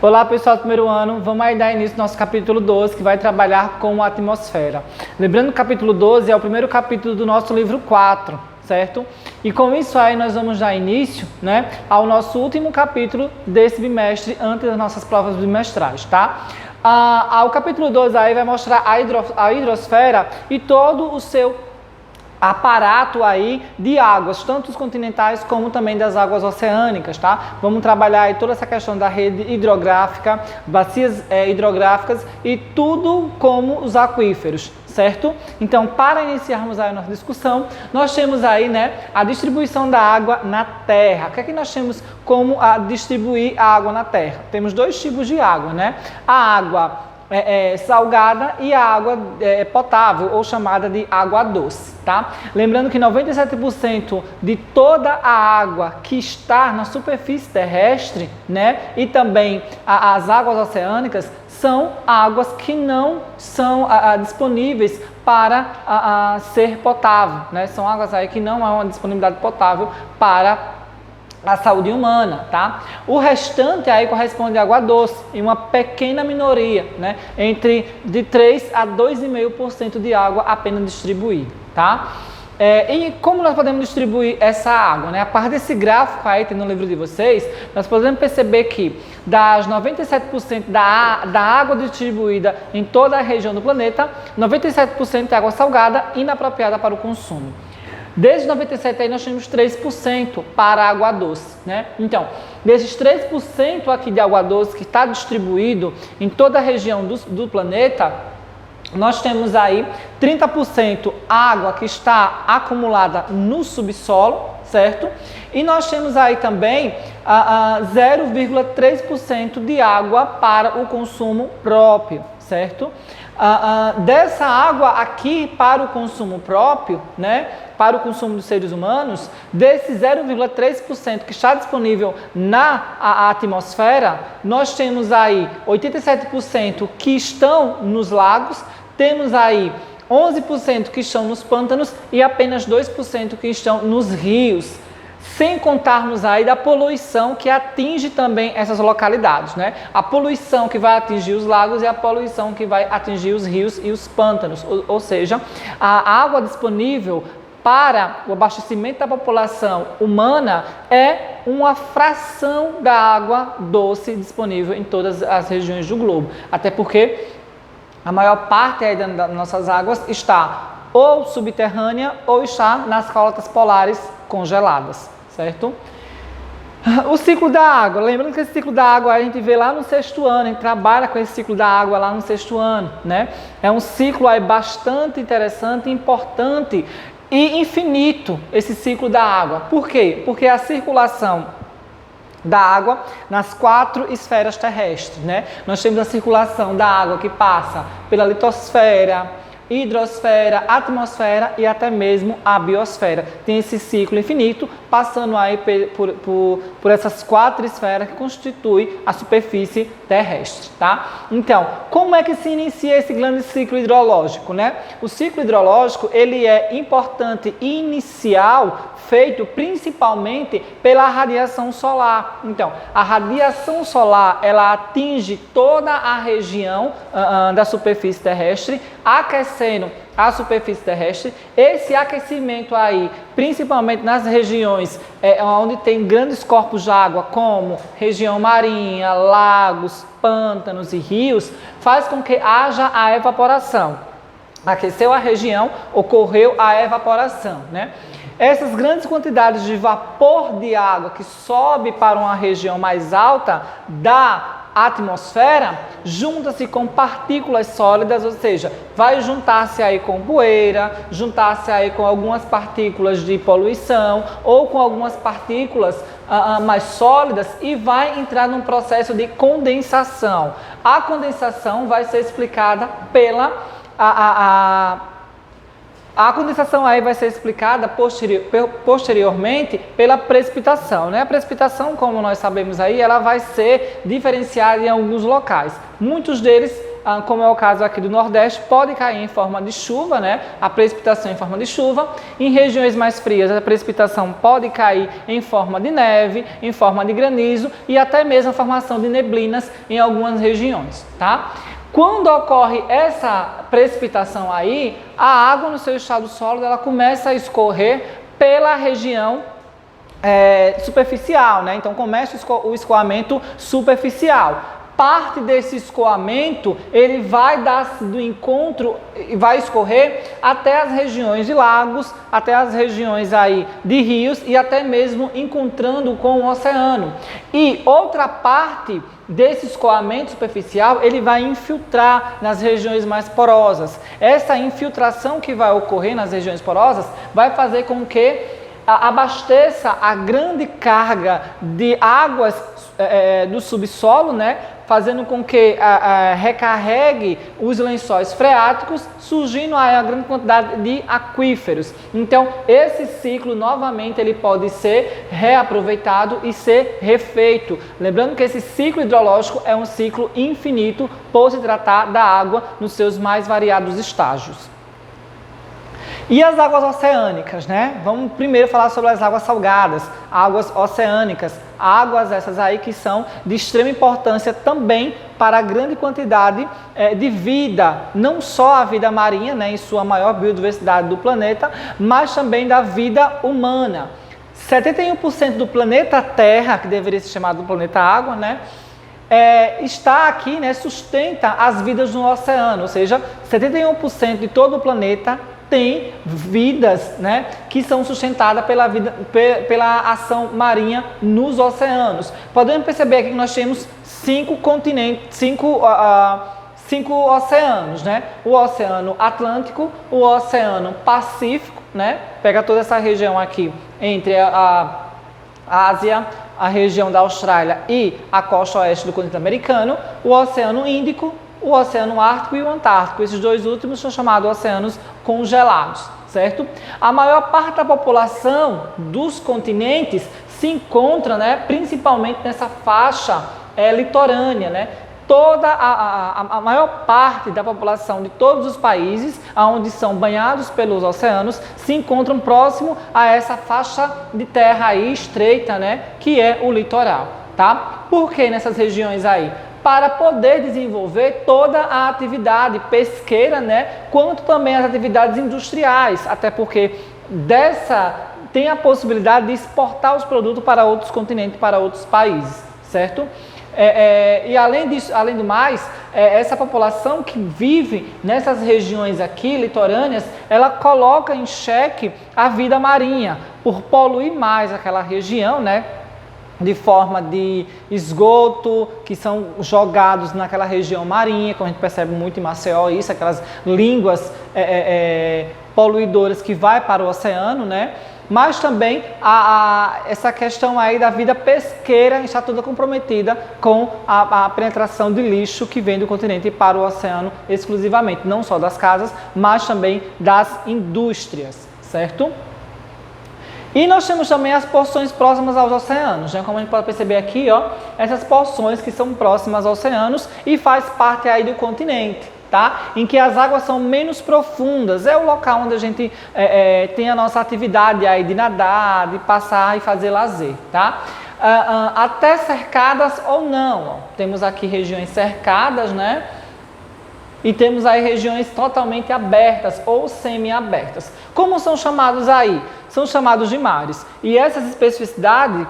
Olá pessoal do primeiro ano, vamos aí dar início ao nosso capítulo 12, que vai trabalhar com a atmosfera. Lembrando que o capítulo 12 é o primeiro capítulo do nosso livro 4, certo? E com isso aí nós vamos dar início, ao nosso último capítulo desse bimestre, antes das nossas provas bimestrais, tá? O capítulo 12 aí vai mostrar a hidrosfera e todo o seu aparato aí de águas, tanto os continentais como também das águas oceânicas, tá? Vamos trabalhar aí toda essa questão da rede hidrográfica, bacias hidrográficas e tudo como os aquíferos, certo? Então, para iniciarmos aí a nossa discussão, nós temos aí, a distribuição da água na Terra. O que é que nós temos como distribuir a água na Terra? Temos dois tipos de água, A água salgada e a água potável, ou chamada de água doce, tá? Lembrando que 97% de toda a água que está na superfície terrestre, e também as águas oceânicas, são águas que não são disponíveis para ser potável, São águas aí que não há uma disponibilidade potável para a saúde humana, tá? O restante aí corresponde à água doce, em uma pequena minoria, entre de 3 a 2,5% de água apenas distribuída, tá? E como nós podemos distribuir essa água, A partir desse gráfico aí, tem no livro de vocês, nós podemos perceber que das 97% da água distribuída em toda a região do planeta, 97% é água salgada inapropriada para o consumo. Desde 97 aí nós temos 3% para a água doce, Então, desses 3% aqui de água doce que está distribuído em toda a região do planeta, nós temos aí 30% água que está acumulada no subsolo, certo? E nós temos aí também 0,3% de água para o consumo próprio, certo? Dessa água aqui para o consumo próprio, para o consumo dos seres humanos, desse 0,3% que está disponível na atmosfera, nós temos aí 87% que estão nos lagos, temos aí 11% que estão nos pântanos e apenas 2% que estão nos rios. Sem contarmos aí da poluição que atinge também essas localidades, A poluição que vai atingir os lagos e a poluição que vai atingir os rios e os pântanos, ou seja, a água disponível para o abastecimento da população humana é uma fração da água doce disponível em todas as regiões do globo, até porque a maior parte aí das nossas águas está ou subterrânea ou está nas calotas polares congeladas, certo? O ciclo da água, lembrando que esse ciclo da água a gente vê lá no 6º ano, a gente trabalha com esse ciclo da água lá no 6º ano, É um ciclo aí bastante interessante, importante e infinito, esse ciclo da água. Por quê? Porque a circulação da água nas 4 esferas terrestres, Nós temos a circulação da água que passa pela litosfera, hidrosfera, atmosfera e até mesmo a biosfera. Tem esse ciclo infinito passando aí por essas 4 esferas que constituem a superfície terrestre, tá? Então, como é que se inicia esse grande ciclo hidrológico, O ciclo hidrológico, ele é importante e inicial, feito principalmente pela radiação solar. Então, a radiação solar, ela atinge toda a região da superfície terrestre, aquecendo a superfície terrestre. Esse aquecimento aí, principalmente nas regiões onde tem grandes corpos de água, como região marinha, lagos, pântanos e rios, faz com que haja a evaporação. Aqueceu a região, ocorreu a evaporação, Essas grandes quantidades de vapor de água que sobe para uma região mais alta da atmosfera, junta-se com partículas sólidas, ou seja, vai juntar-se aí com poeira, juntar-se aí com algumas partículas de poluição ou com algumas partículas mais sólidas e vai entrar num processo de condensação. A condensação vai ser explicada pela A condensação aí vai ser explicada posteriormente pela precipitação, A precipitação, como nós sabemos aí, ela vai ser diferenciada em alguns locais. Muitos deles como é o caso aqui do Nordeste, pode cair em forma de chuva, né? A precipitação em forma de chuva. Em regiões mais frias, a precipitação pode cair em forma de neve, em forma de granizo e até mesmo a formação de neblinas em algumas regiões, tá? Quando ocorre essa precipitação aí, a água no seu estado sólido ela começa a escorrer pela região superficial, né? Então começa o escoamento superficial. Parte desse escoamento ele vai dar do encontro e vai escorrer até as regiões de lagos, até as regiões aí de rios e até mesmo encontrando com o oceano. E outra parte desse escoamento superficial ele vai infiltrar nas regiões mais porosas. Essa infiltração que vai ocorrer nas regiões porosas vai fazer com que abasteça a grande carga de águas do subsolo, né? Fazendo com que recarregue os lençóis freáticos, surgindo aí a grande quantidade de aquíferos. Então, esse ciclo, novamente, ele pode ser reaproveitado e ser refeito. Lembrando que esse ciclo hidrológico é um ciclo infinito por se tratar da água nos seus mais variados estágios. E as águas oceânicas, né? Vamos primeiro falar sobre as águas salgadas, águas oceânicas, águas essas aí que são de extrema importância também para a grande quantidade de vida, não só a vida marinha, né, em sua maior biodiversidade do planeta, mas também da vida humana. 71% do planeta Terra, que deveria ser chamado do planeta Água, né? Está aqui, né, sustenta as vidas no oceano, ou seja, 71% de todo o planeta tem vidas, né, que são sustentadas pela ação marinha nos oceanos. Podemos perceber aqui que nós temos 5 continentes, 5 oceanos, né? O Oceano Atlântico, o Oceano Pacífico, né? Pega toda essa região aqui entre a Ásia, a região da Austrália e a costa oeste do continente americano, o Oceano Índico, o Oceano Ártico e o Antártico. Esses dois últimos são chamados oceanos congelados, certo? A maior parte da população dos continentes se encontra, né, principalmente nessa faixa litorânea, né? Toda a maior parte da população de todos os países onde são banhados pelos oceanos se encontram próximo a essa faixa de terra aí estreita, né, que é o litoral, tá? Por que nessas regiões aí? Para poder desenvolver toda a atividade pesqueira, né, quanto também as atividades industriais, até porque tem a possibilidade de exportar os produtos para outros continentes, para outros países, certo? E além disso, além do mais, essa população que vive nessas regiões aqui, litorâneas, ela coloca em xeque a vida marinha, por poluir mais aquela região, né? De forma de esgoto, que são jogados naquela região marinha, como a gente percebe muito em Maceió, isso, aquelas línguas poluidoras que vai para o oceano, né? Mas também essa questão aí da vida pesqueira está toda comprometida com a penetração de lixo que vem do continente para o oceano exclusivamente, não só das casas, mas também das indústrias, certo? E nós temos também as porções próximas aos oceanos, né? Como a gente pode perceber aqui, ó, essas porções que são próximas aos oceanos e faz parte aí do continente, tá? Em que as águas são menos profundas, é o local onde a gente tem a nossa atividade aí de nadar, de passar e fazer lazer, tá? Até cercadas ou não, ó. Temos aqui regiões cercadas, né? E temos aí regiões totalmente abertas ou semi-abertas. Como são chamados aí? São chamados de mares. E essas especificidades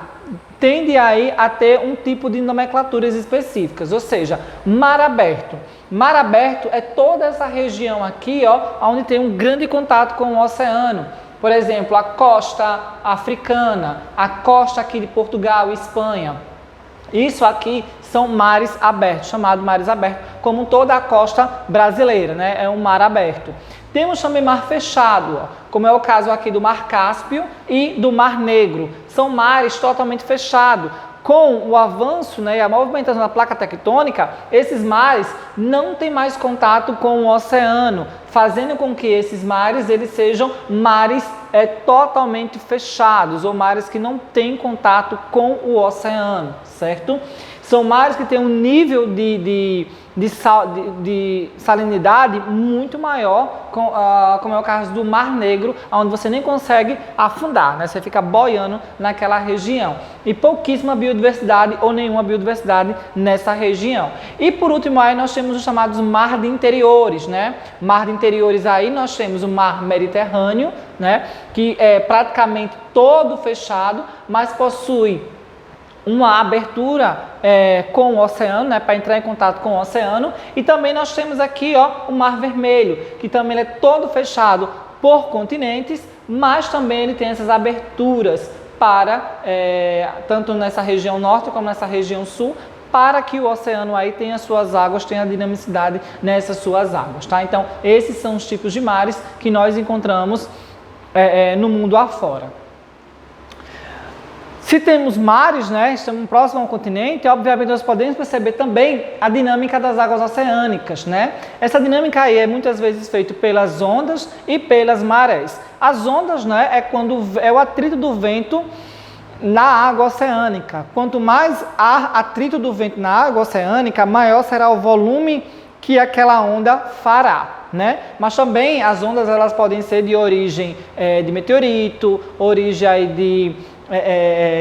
tendem aí a ter um tipo de nomenclaturas específicas, ou seja, mar aberto. Mar aberto é toda essa região aqui, ó, onde tem um grande contato com o oceano. Por exemplo, a costa africana, a costa aqui de Portugal e Espanha. Isso aqui são mares abertos, chamados mares abertos, como toda a costa brasileira, né? É um mar aberto. Temos também mar fechado, ó, como é o caso aqui do Mar Cáspio e do Mar Negro. São mares totalmente fechados. Com o avanço, né, e a movimentação da placa tectônica, esses mares não têm mais contato com o oceano, fazendo com que esses mares eles sejam mares totalmente fechados, ou mares que não têm contato com o oceano, certo? São mares que têm um nível de salinidade muito maior, como é o caso do Mar Negro, onde você nem consegue afundar, né? Você fica boiando naquela região. E pouquíssima biodiversidade ou nenhuma biodiversidade nessa região. E por último aí nós temos os chamados mar de interiores, né? Mar de interiores aí nós temos o mar Mediterrâneo, né? Que é praticamente todo fechado, mas possui uma abertura com o oceano, né, para entrar em contato com o oceano. E também nós temos aqui o Mar Vermelho, que também é todo fechado por continentes, mas também ele tem essas aberturas para, tanto nessa região norte como nessa região sul, para que o oceano aí tenha suas águas, tenha dinamicidade nessas suas águas, tá? Então, esses são os tipos de mares que nós encontramos no mundo afora. Se temos mares, né, estamos próximos ao continente, obviamente nós podemos perceber também a dinâmica das águas oceânicas, né? Essa dinâmica aí é muitas vezes feita pelas ondas e pelas marés. As ondas, né, é quando é o atrito do vento na água oceânica. Quanto mais há atrito do vento na água oceânica, maior será o volume que aquela onda fará, né? Mas também as ondas elas podem ser de origem de meteorito, origem aí de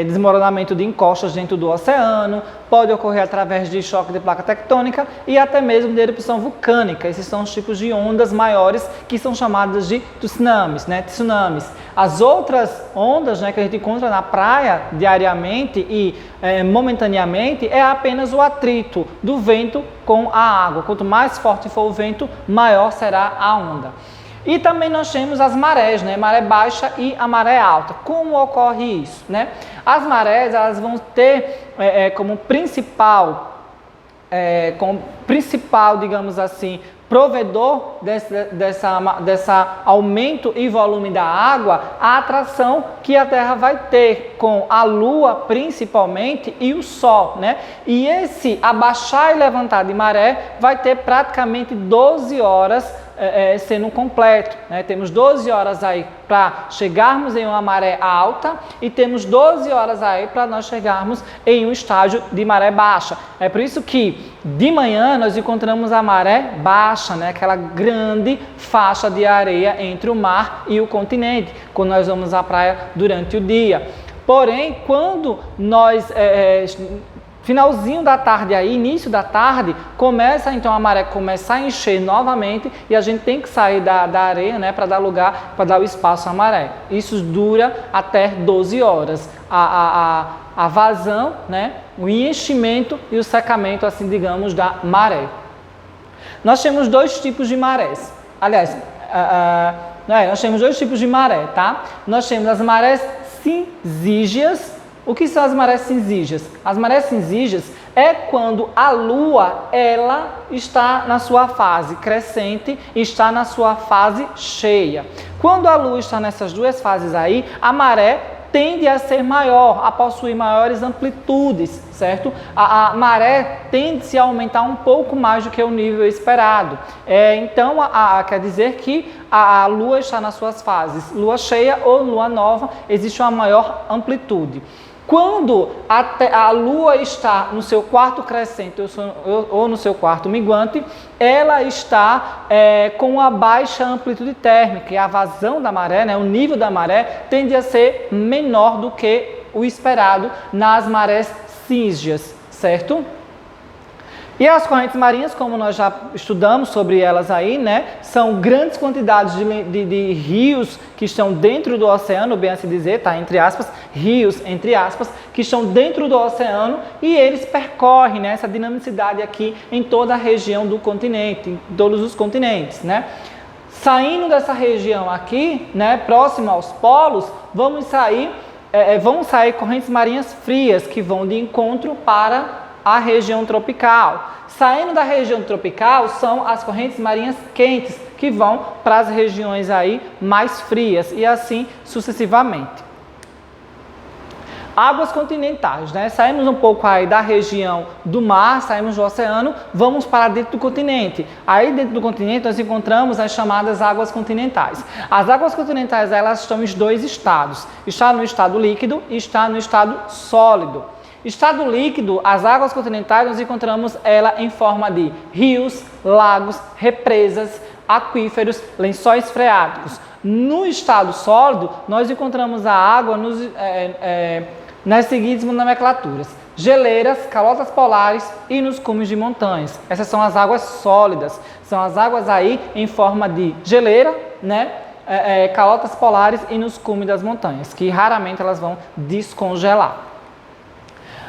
desmoronamento de encostas dentro do oceano, pode ocorrer através de choque de placa tectônica e até mesmo de erupção vulcânica. Esses são os tipos de ondas maiores que são chamadas de tsunamis, né? Tsunamis. As outras ondas, né, que a gente encontra na praia diariamente e momentaneamente é apenas o atrito do vento com a água. Quanto mais forte for o vento, maior será a onda. E também nós temos as marés, né? Maré baixa e a maré alta. Como ocorre isso, né? As marés elas vão ter como principal, digamos assim, provedor dessa aumento e volume da água, a atração que a Terra vai ter com a Lua principalmente e o Sol, né? E esse abaixar e levantar de maré vai ter praticamente 12 horas sendo completo, né? Temos 12 horas aí para chegarmos em uma maré alta e temos 12 horas aí para nós chegarmos em um estágio de maré baixa. É por isso que de manhã nós encontramos a maré baixa, né? Aquela grande faixa de areia entre o mar e o continente, quando nós vamos à praia durante o dia. Porém, quando nós finalzinho da tarde aí, início da tarde, começa então a maré começar a encher novamente e a gente tem que sair da areia, né, para dar lugar, para dar o espaço à maré. Isso dura até 12 horas. A vazão, né, o enchimento e o secamento, assim digamos, da maré. Nós temos dois tipos de marés. Aliás, nós temos dois tipos de maré, tá? Nós temos as marés cinzígeas. O que são as marés cinzígeas? As marés cinzígeas é quando a Lua ela está na sua fase crescente e está na sua fase cheia. Quando a Lua está nessas duas fases aí, a maré tende a ser maior, a possuir maiores amplitudes, certo? A maré tende a aumentar um pouco mais do que o nível esperado. Então, quer dizer que a Lua está nas suas fases, Lua cheia ou Lua nova, existe uma maior amplitude. Quando a Lua está no seu quarto crescente ou no seu quarto minguante, ela está com uma baixa amplitude térmica e a vazão da maré, né, o nível da maré, tende a ser menor do que o esperado nas marés cinzígeas, certo? E as correntes marinhas, como nós já estudamos sobre elas aí, né, são grandes quantidades de rios que estão dentro do oceano, bem assim dizer, tá, entre aspas, rios, entre aspas, que estão dentro do oceano e eles percorrem, né, essa dinamicidade aqui em toda a região do continente, em todos os continentes, né. Saindo dessa região aqui, né, próximo aos polos, vão sair correntes marinhas frias que vão de encontro para a região tropical. Saindo da região tropical são as correntes marinhas quentes que vão para as regiões aí mais frias e assim sucessivamente. Águas continentais, né? Saímos um pouco aí da região do mar, saímos do oceano, vamos para dentro do continente. Aí dentro do continente nós encontramos as chamadas águas continentais. As águas continentais elas estão em dois estados. Está no estado líquido e está no estado sólido. Estado líquido, as águas continentais, nós encontramos ela em forma de rios, lagos, represas, aquíferos, lençóis freáticos. No estado sólido, nós encontramos a água nas seguintes nomenclaturas: geleiras, calotas polares e nos cumes de montanhas. Essas são as águas sólidas, são as águas aí em forma de geleira, né? Calotas polares e nos cumes das montanhas, que raramente elas vão descongelar.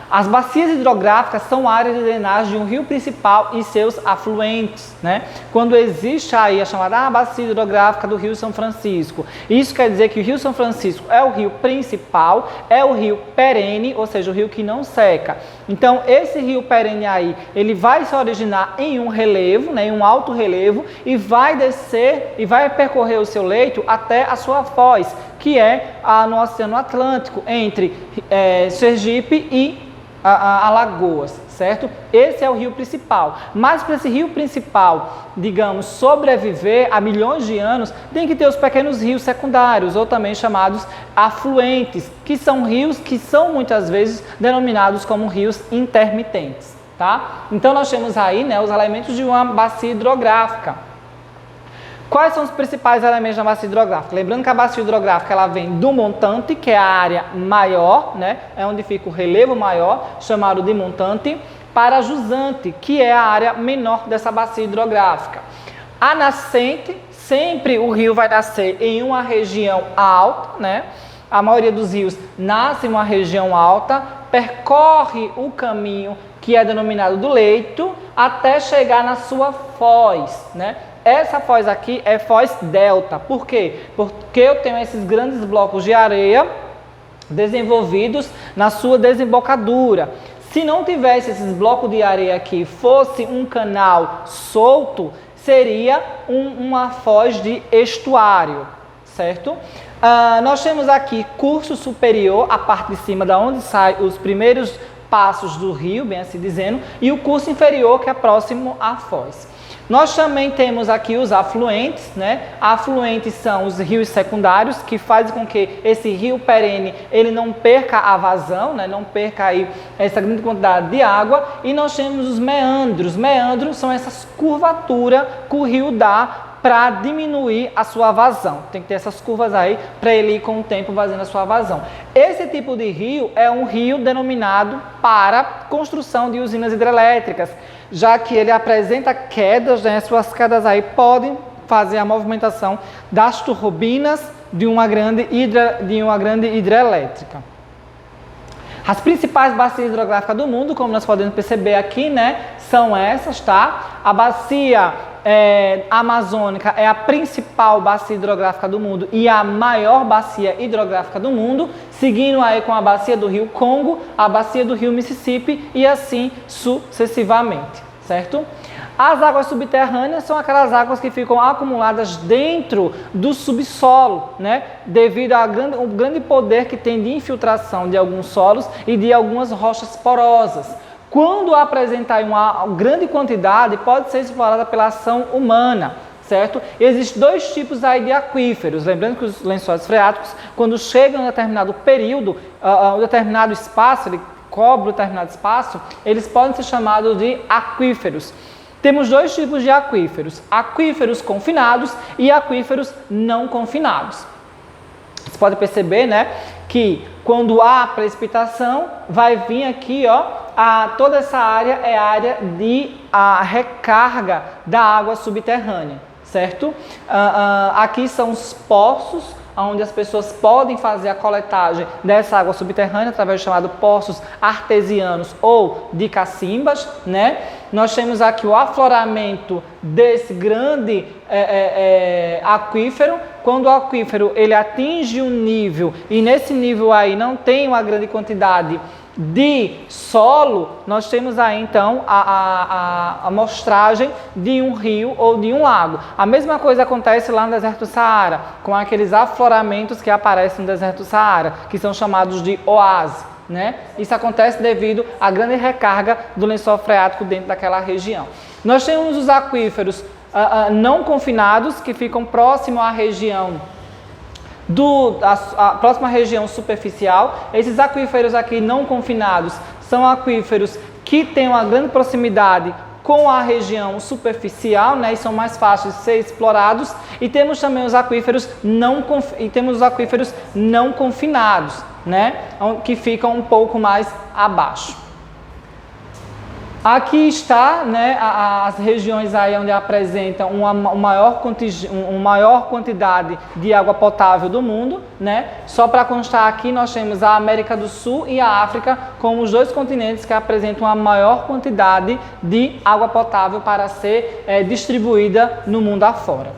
As bacias hidrográficas são áreas de drenagem de um rio principal e seus afluentes, né? Quando existe aí a chamada bacia hidrográfica do Rio São Francisco, isso quer dizer que o Rio São Francisco é o rio principal, é o rio perene, ou seja, o rio que não seca. Então, esse rio perene aí, ele vai se originar em um relevo, né, em um alto relevo, e vai descer e vai percorrer o seu leito até a sua foz, que é no Oceano Atlântico, entre Sergipe e Alagoas, certo? Esse é o rio principal. Mas para esse rio principal, digamos, sobreviver a milhões de anos, tem que ter os pequenos rios secundários, ou também chamados afluentes, que são rios que são muitas vezes denominados como rios intermitentes, tá? Então nós temos aí, né, os elementos de uma bacia hidrográfica. Quais são os principais elementos da bacia hidrográfica? Lembrando que a bacia hidrográfica ela vem do montante, que é a área maior, né? É onde fica o relevo maior, chamado de montante, para a jusante, que é a área menor dessa bacia hidrográfica. A nascente, sempre o rio vai nascer em uma região alta, né? A maioria dos rios nasce em uma região alta, percorre o caminho que é denominado do leito, até chegar na sua foz, né? Essa foz aqui é foz delta. Por quê? Porque eu tenho esses grandes blocos de areia desenvolvidos na sua desembocadura. Se não tivesse esses blocos de areia aqui, fosse um canal solto, seria uma foz de estuário, certo? Nós temos aqui curso superior, a parte de cima da onde saem os primeiros passos do rio, bem assim dizendo, e o curso inferior, que é próximo à foz. Nós também temos aqui os afluentes, né? Afluentes são os rios secundários, que fazem com que esse rio perene ele não perca a vazão, né? Não perca aí essa grande quantidade de água. E nós temos os meandros. Meandros são essas curvaturas que o rio dá para diminuir a sua vazão. Tem que ter essas curvas aí para ele ir com o tempo fazendo a sua vazão. Esse tipo de rio é um rio denominado para construção de usinas hidrelétricas, já que ele apresenta quedas, né? Suas quedas aí podem fazer a movimentação das turbinas de uma grande hidrelétrica. As principais bacias hidrográficas do mundo, como nós podemos perceber aqui, né, são essas, tá? A bacia amazônica é a principal bacia hidrográfica do mundo e a maior bacia hidrográfica do mundo, seguindo aí com a bacia do rio Congo, a bacia do rio Mississippi e assim sucessivamente, certo? As águas subterrâneas são aquelas águas que ficam acumuladas dentro do subsolo, né? Devido ao grande poder que tem de infiltração de alguns solos e de algumas rochas porosas. Quando apresentar uma grande quantidade, pode ser explorada pela ação humana, certo? Existem dois tipos aí de aquíferos. Lembrando que os lençóis freáticos, quando chegam a um determinado período, um determinado espaço, ele cobre um determinado espaço, eles podem ser chamados de aquíferos. Temos dois tipos de aquíferos: aquíferos confinados e aquíferos não confinados. Você pode perceber, né, que quando há precipitação, vai vir aqui, ó, toda essa área é a área de recarga da água subterrânea, certo? Aqui são os poços, onde as pessoas podem fazer a coletagem dessa água subterrânea através do chamado poços artesianos ou de cacimbas, né? Nós temos aqui o afloramento desse grande aquífero. Quando o aquífero ele atinge um nível e nesse nível aí não tem uma grande quantidade de solo, nós temos aí então a amostragem de um rio ou de um lago. A mesma coisa acontece lá no deserto do Saara, com aqueles afloramentos que aparecem no deserto do Saara, que são chamados de oásis, né? Isso acontece devido à grande recarga do lençol freático dentro daquela região. Nós temos os aquíferos não confinados, que ficam próximo à região a próxima região superficial. Esses aquíferos aqui não confinados são aquíferos que têm uma grande proximidade com a região superficial, né, e são mais fáceis de ser explorados, e temos também os aquíferos não confinados, né, que ficam um pouco mais abaixo. Aqui está, né, as regiões aí onde apresentam uma maior quantidade de água potável do mundo, né? Só para constar aqui, nós temos a América do Sul e a África como os dois continentes que apresentam a maior quantidade de água potável para ser distribuída no mundo afora,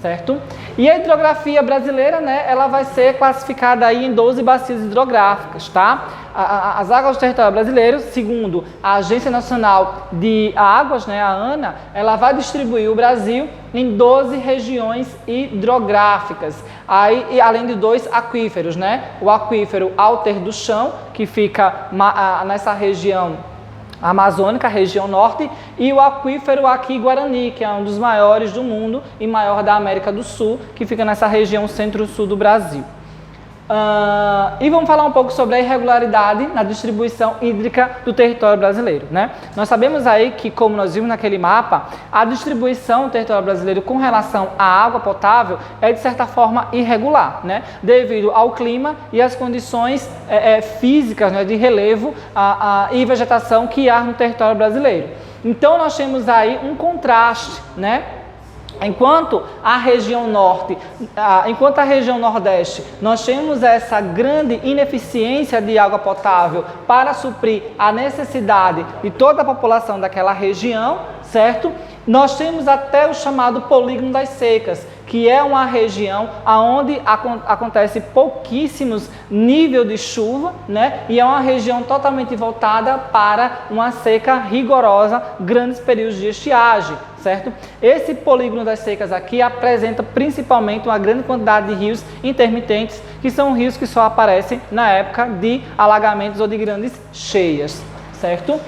certo? E a hidrografia brasileira, né, ela vai ser classificada aí em 12 bacias hidrográficas, tá? As águas do território brasileiro, segundo a Agência Nacional de Águas, né, a ANA, ela vai distribuir o Brasil em 12 regiões hidrográficas, aí, além de 2 aquíferos, né? O aquífero Alter do Chão, que fica nessa região amazônica, região norte, e o aquífero aqui Guarani, que é um dos maiores do mundo e maior da América do Sul, que fica nessa região centro-sul do Brasil. E vamos falar um pouco sobre a irregularidade na distribuição hídrica do território brasileiro, né? Nós sabemos aí que, como nós vimos naquele mapa, a distribuição do território brasileiro com relação à água potável é, de certa forma, irregular, né? Devido ao clima e às condições físicas, né, de relevo e vegetação que há no território brasileiro. Então, nós temos aí um contraste, né? Enquanto a região norte, enquanto a região nordeste, nós temos essa grande ineficiência de água potável para suprir a necessidade de toda a população daquela região, certo? Nós temos até o chamado polígono das secas, que é uma região onde acontece pouquíssimos níveis de chuva, né? E é uma região totalmente voltada para uma seca rigorosa, grandes períodos de estiagem, certo? Esse polígono das secas aqui apresenta principalmente uma grande quantidade de rios intermitentes, que são rios que só aparecem na época de alagamentos ou de grandes cheias, certo?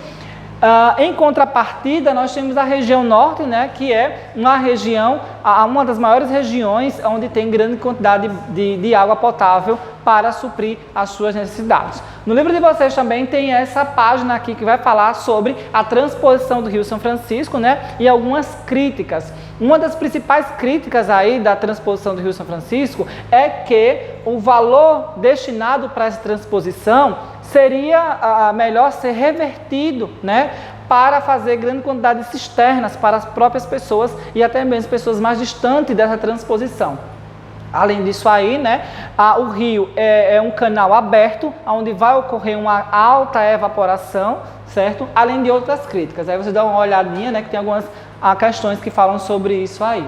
Em contrapartida, nós temos a região norte, né, que é uma das maiores regiões onde tem grande quantidade de água potável para suprir as suas necessidades. No livro de vocês também tem essa página aqui que vai falar sobre a transposição do Rio São Francisco, né, e algumas críticas. Uma das principais críticas aí da transposição do Rio São Francisco é que o valor destinado para essa transposição seria melhor ser revertido, né, para fazer grande quantidade de cisternas para as próprias pessoas e até mesmo pessoas mais distantes dessa transposição. Além disso aí, né, o rio é um canal aberto, onde vai ocorrer uma alta evaporação, certo? Além de outras críticas. Aí você dá uma olhadinha, né, que tem algumas questões que falam sobre isso aí.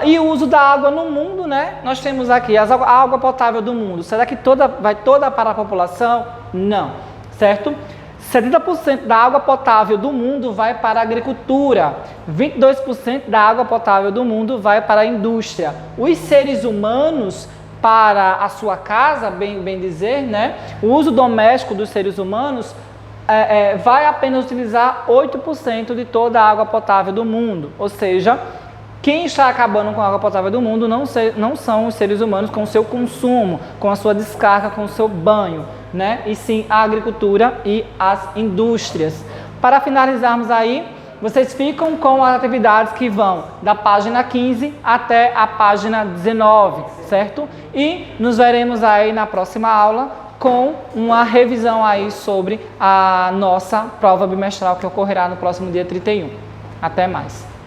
E o uso da água no mundo, né? Nós temos aqui a água potável do mundo. Será que vai toda para a população? Não, certo? 70% da água potável do mundo vai para a agricultura, 22% da água potável do mundo vai para a indústria. Os seres humanos, para a sua casa, bem dizer, né? O uso doméstico dos seres humanos vai apenas utilizar 8% de toda a água potável do mundo, ou seja, quem está acabando com a água potável do mundo não são os seres humanos com o seu consumo, com a sua descarga, com o seu banho, né? E sim a agricultura e as indústrias. Para finalizarmos aí, vocês ficam com as atividades que vão da página 15 até a página 19, certo? E nos veremos aí na próxima aula com uma revisão aí sobre a nossa prova bimestral que ocorrerá no próximo dia 31. Até mais!